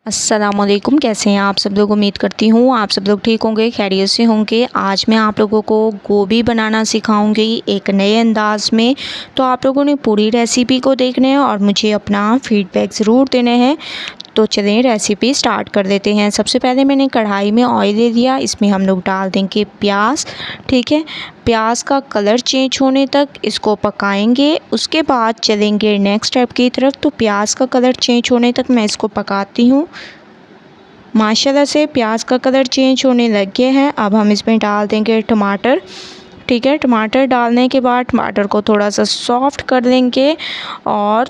अस्सलामुअलैकुम, कैसे हैं आप सब लोग। उम्मीद करती हूँ आप सब लोग ठीक होंगे, खैरियत से होंगे। आज मैं आप लोगों को गोभी बनाना सिखाऊंगी एक नए अंदाज में। तो आप लोगों ने पूरी रेसिपी को देखना है और मुझे अपना फीडबैक ज़रूर देने हैं। तो चलें रेसिपी स्टार्ट कर देते हैं। सबसे पहले मैंने कढ़ाई में ऑयल ले लिया, इसमें हम लोग डाल देंगे प्याज। ठीक है, प्याज का कलर चेंज होने तक इसको पकाएंगे। उसके बाद चलेंगे नेक्स्ट स्टेप की तरफ। तो प्याज का कलर चेंज होने तक मैं इसको पकाती हूँ। माशाल्लाह से प्याज का कलर चेंज होने लग गया है। अब हम इसमें डाल देंगे टमाटर। ठीक है, टमाटर डालने के बाद टमाटर को थोड़ा सा सॉफ्ट कर देंगे और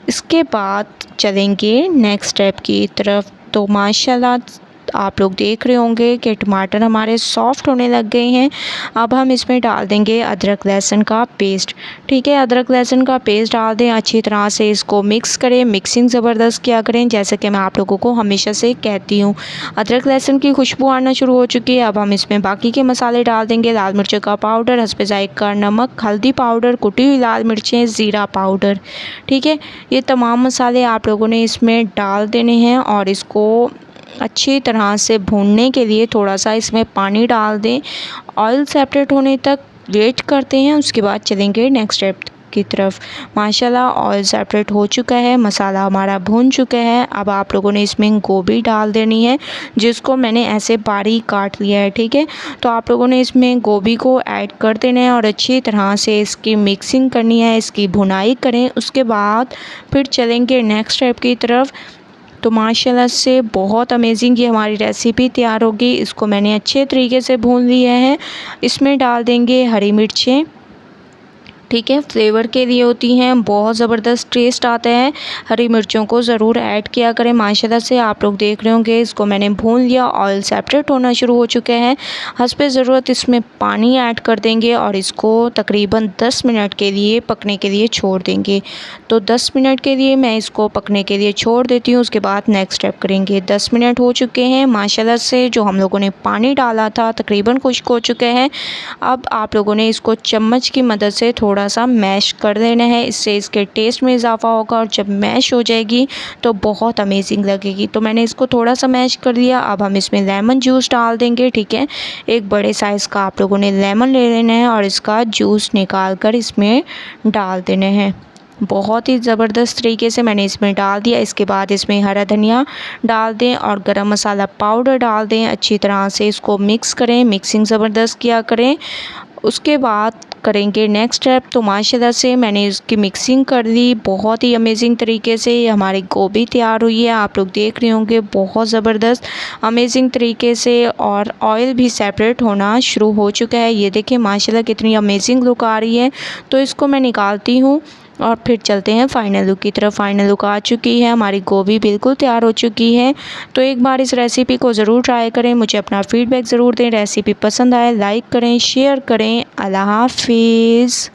इसके बाद चलेंगे नेक्स्ट स्टेप की तरफ। तो माशाल्लाह आप लोग देख रहे होंगे कि टमाटर हमारे सॉफ्ट होने लग गए हैं। अब हम इसमें डाल देंगे अदरक लहसुन का पेस्ट। ठीक है, अदरक लहसुन का पेस्ट डाल दें, अच्छी तरह से इसको मिक्स करें। मिक्सिंग ज़बरदस्त किया करें, जैसे कि मैं आप लोगों को हमेशा से कहती हूँ। अदरक लहसुन की खुशबू आना शुरू हो चुकी है। अब हम इसमें बाकी के मसाले डाल देंगे। लाल मिर्च का पाउडर, हस्बे ज़ायक़ा नमक, हल्दी पाउडर, कुटी हुई लाल मिर्चें, ज़ीरा पाउडर। ठीक है, ये तमाम मसाले आप लोगों ने इसमें डाल देने हैं और इसको अच्छी तरह से भूनने के लिए थोड़ा सा इसमें पानी डाल दें। ऑयल सेपरेट होने तक वेट करते हैं, उसके बाद चलेंगे नेक्स्ट स्टेप की तरफ। माशाल्लाह ऑयल सेपरेट हो चुका है, मसाला हमारा भून चुका है। अब आप लोगों ने इसमें गोभी डाल देनी है, जिसको मैंने ऐसे बारीक काट लिया है। ठीक है, तो आप लोगों ने इसमें गोभी को ऐड कर देना है और अच्छी तरह से इसकी मिक्सिंग करनी है, इसकी भुनाई करें। उसके बाद फिर चलेंगे नेक्स्ट स्टेप की तरफ। तो माशाल्लाह से बहुत अमेजिंग ये हमारी रेसिपी तैयार होगी। इसको मैंने अच्छे तरीके से भून लिया है। इसमें डाल देंगे हरी मिर्चें। ठीक है, फ्लेवर के लिए होती हैं, बहुत ज़बरदस्त टेस्ट आता है। हरी मिर्चों को ज़रूर ऐड किया करें। माशाल्लाह से आप लोग देख रहे होंगे इसको मैंने भून लिया, ऑयल सेपरेट होना शुरू हो चुके हैं। हस्बे ज़रूरत इसमें पानी ऐड कर देंगे और इसको तकरीबन 10 मिनट के लिए पकने के लिए छोड़ देंगे। तो 10 मिनट के लिए मैं इसको पकने के लिए छोड़ देती हूँ। उसके बाद नेक्स्ट स्टेप करेंगे। 10 मिनट हो चुके हैं। माशाल्लाह से जो हम लोगों ने पानी डाला था तकरीबन खुश्क हो चुके हैं। अब आप लोगों ने इसको चम्मच की मदद से थोड़ा सा मैश कर देना है, इससे इसके टेस्ट में इजाफा होगा और जब मैश हो जाएगी तो बहुत अमेजिंग लगेगी। तो मैंने इसको थोड़ा सा मैश कर लिया। अब हम इसमें लेमन जूस डाल देंगे। ठीक है, एक बड़े साइज़ का आप लोगों ने लेमन ले लेना है और इसका जूस निकाल कर इसमें डाल देना है। बहुत ही ज़बरदस्त तरीके से मैंने इसमें डाल दिया। इसके बाद इसमें हरा धनिया डाल दें और गरम मसाला पाउडर डाल दें। अच्छी तरह से इसको मिक्स करें, मिक्सिंग ज़बरदस्त किया करें। उसके बाद करेंगे नेक्स्ट स्टेप। तो माशाल्लाह से मैंने इसकी मिक्सिंग कर ली, बहुत ही अमेजिंग तरीके से हमारी गोभी तैयार हुई है। आप लोग देख रहे होंगे बहुत ज़बरदस्त अमेजिंग तरीके से, और ऑयल भी सेपरेट होना शुरू हो चुका है। ये देखिए माशाल्लाह कितनी अमेजिंग लुक आ रही है। तो इसको मैं निकालती हूँ और फिर चलते हैं फ़ाइनल लुक की तरफ। फ़ाइनल लुक आ चुकी है, हमारी गोभी बिल्कुल तैयार हो चुकी है। तो एक बार इस रेसिपी को ज़रूर ट्राई करें, मुझे अपना फ़ीडबैक ज़रूर दें। रेसिपी पसंद आए लाइक करें, शेयर करें। अल्लाह हाफ़िज़।